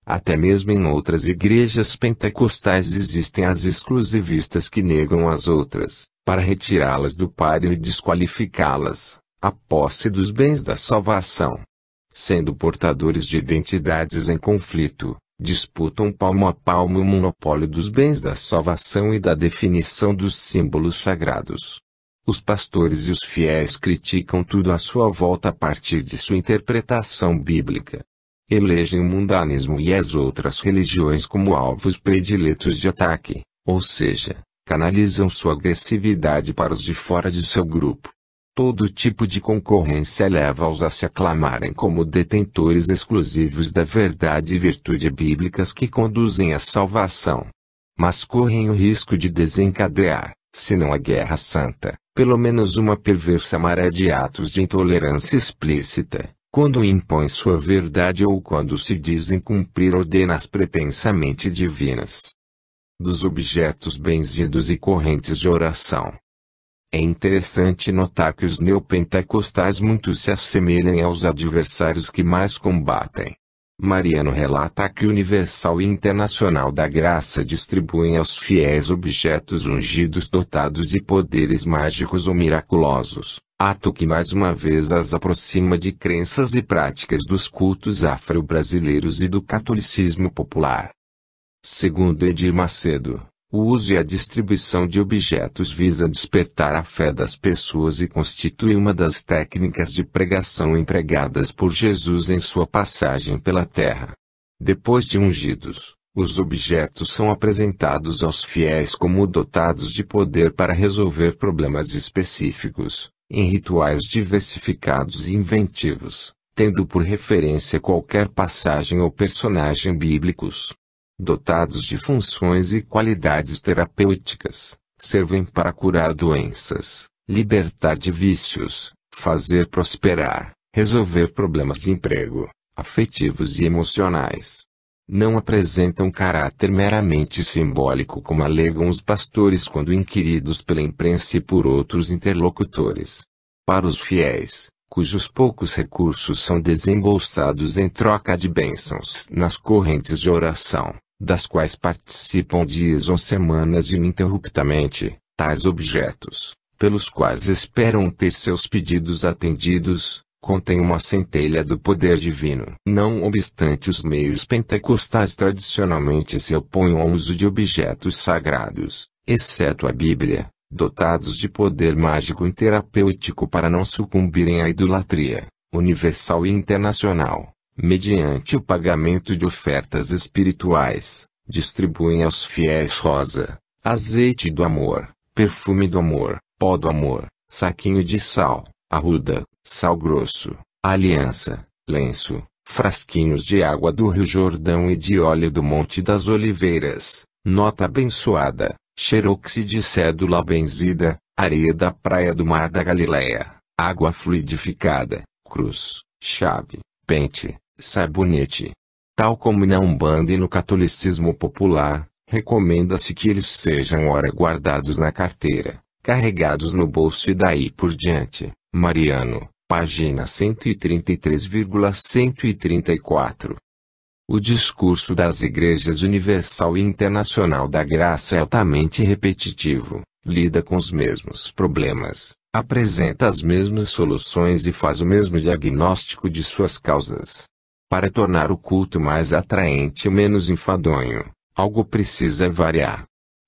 Até mesmo em outras igrejas pentecostais existem as exclusivistas que negam as outras, para retirá-las do páreo e desqualificá-las, a posse dos bens da salvação. Sendo portadores de identidades em conflito, disputam palmo a palmo o monopólio dos bens da salvação e da definição dos símbolos sagrados. Os pastores e os fiéis criticam tudo à sua volta a partir de sua interpretação bíblica. Elegem o mundanismo e as outras religiões como alvos prediletos de ataque, ou seja, canalizam sua agressividade para os de fora de seu grupo. Todo tipo de concorrência leva-os a se aclamarem como detentores exclusivos da verdade e virtude bíblicas que conduzem à salvação. Mas correm o risco de desencadear, se não a guerra santa, pelo menos uma perversa maré de atos de intolerância explícita, quando impõem sua verdade ou quando se dizem cumprir ordenas pretensamente divinas. Dos objetos benzidos e correntes de oração. É interessante notar que os neopentecostais muito se assemelham aos adversários que mais combatem. Mariano relata que Universal e Internacional da Graça distribuem aos fiéis objetos ungidos dotados de poderes mágicos ou miraculosos, ato que mais uma vez as aproxima de crenças e práticas dos cultos afro-brasileiros e do catolicismo popular. Segundo Edir Macedo, o uso e a distribuição de objetos visa despertar a fé das pessoas e constitui uma das técnicas de pregação empregadas por Jesus em sua passagem pela terra. Depois de ungidos, os objetos são apresentados aos fiéis como dotados de poder para resolver problemas específicos, em rituais diversificados e inventivos, tendo por referência qualquer passagem ou personagem bíblicos. Dotados de funções e qualidades terapêuticas, servem para curar doenças, libertar de vícios, fazer prosperar, resolver problemas de emprego, afetivos e emocionais. Não apresentam caráter meramente simbólico como alegam os pastores quando inquiridos pela imprensa e por outros interlocutores. Para os fiéis, cujos poucos recursos são desembolsados em troca de bênçãos nas correntes de oração, das quais participam dias ou semanas ininterruptamente, tais objetos, pelos quais esperam ter seus pedidos atendidos, contêm uma centelha do poder divino. Não obstante, os meios pentecostais tradicionalmente se opõem ao uso de objetos sagrados, exceto a Bíblia, dotados de poder mágico e terapêutico para não sucumbirem à idolatria, universal e internacional. Mediante o pagamento de ofertas espirituais, distribuem aos fiéis rosa, azeite do amor, perfume do amor, pó do amor, saquinho de sal, arruda, sal grosso, aliança, lenço, frasquinhos de água do Rio Jordão e de óleo do Monte das Oliveiras, nota abençoada, xerox de cédula benzida, areia da praia do Mar da Galileia, água fluidificada, cruz, chave, pente, sabonete. Tal como na Umbanda e no catolicismo popular, recomenda-se que eles sejam ora guardados na carteira, carregados no bolso e daí por diante. Mariano, página 133,134. O discurso das Igrejas Universal e Internacional da Graça é altamente repetitivo, lida com os mesmos problemas, apresenta as mesmas soluções e faz o mesmo diagnóstico de suas causas. Para tornar o culto mais atraente e menos enfadonho, algo precisa variar.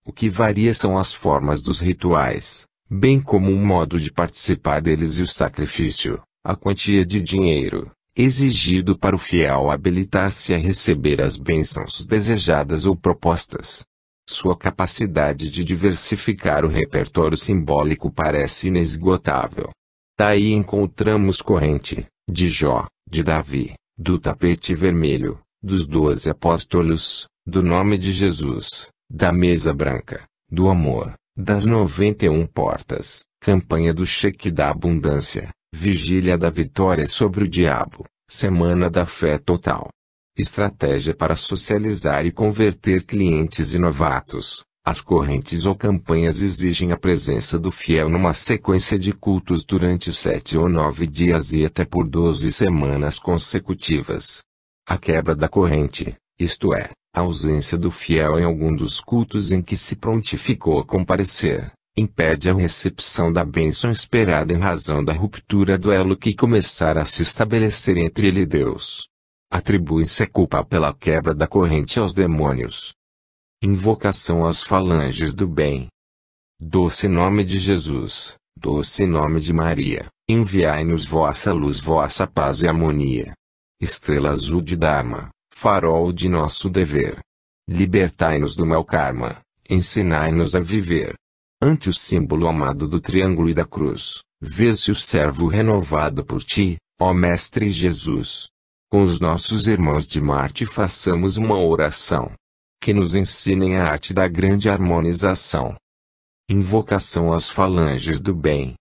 O que varia são as formas dos rituais, bem como o modo de participar deles e o sacrifício, a quantia de dinheiro exigido para o fiel habilitar-se a receber as bênçãos desejadas ou propostas. Sua capacidade de diversificar o repertório simbólico parece inesgotável. Daí encontramos corrente, de Jó, de Davi, do tapete vermelho, dos 12 apóstolos, do nome de Jesus, da mesa branca, do amor, das 91 portas, campanha do cheque da abundância, vigília da vitória sobre o diabo, semana da fé total. Estratégia para socializar e converter clientes e novatos. As correntes ou campanhas exigem a presença do fiel numa sequência de cultos durante 7 ou 9 dias e até por 12 semanas consecutivas. A quebra da corrente, isto é, a ausência do fiel em algum dos cultos em que se prontificou a comparecer, impede a recepção da bênção esperada em razão da ruptura do elo que começara a se estabelecer entre ele e Deus. Atribui-se a culpa pela quebra da corrente aos demônios. Invocação às falanges do bem. Doce nome de Jesus, doce nome de Maria, enviai-nos vossa luz, vossa paz e harmonia. Estrela azul de Dharma, farol de nosso dever. Libertai-nos do mau karma, ensinai-nos a viver. Ante o símbolo amado do triângulo e da cruz, vê-se o servo renovado por ti, ó Mestre Jesus. Com os nossos irmãos de Marte façamos uma oração. Que nos ensinem a arte da grande harmonização. Invocação às falanges do bem.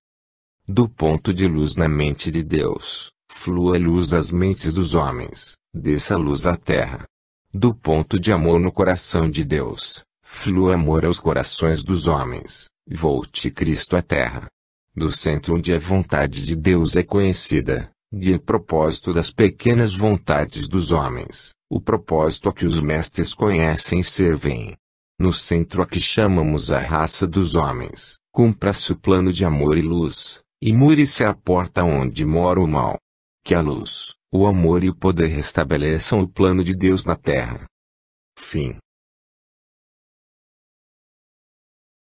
Do ponto de luz na mente de Deus, flua luz às mentes dos homens, desça luz à terra. Do ponto de amor no coração de Deus, flua amor aos corações dos homens, volte Cristo à terra. Do centro onde a vontade de Deus é conhecida, guia o propósito das pequenas vontades dos homens, o propósito a que os mestres conhecem e servem. No centro a que chamamos a raça dos homens, cumpra-se o plano de amor e luz, e mure-se a porta onde mora o mal. Que a luz, o amor e o poder restabeleçam o plano de Deus na terra. Fim.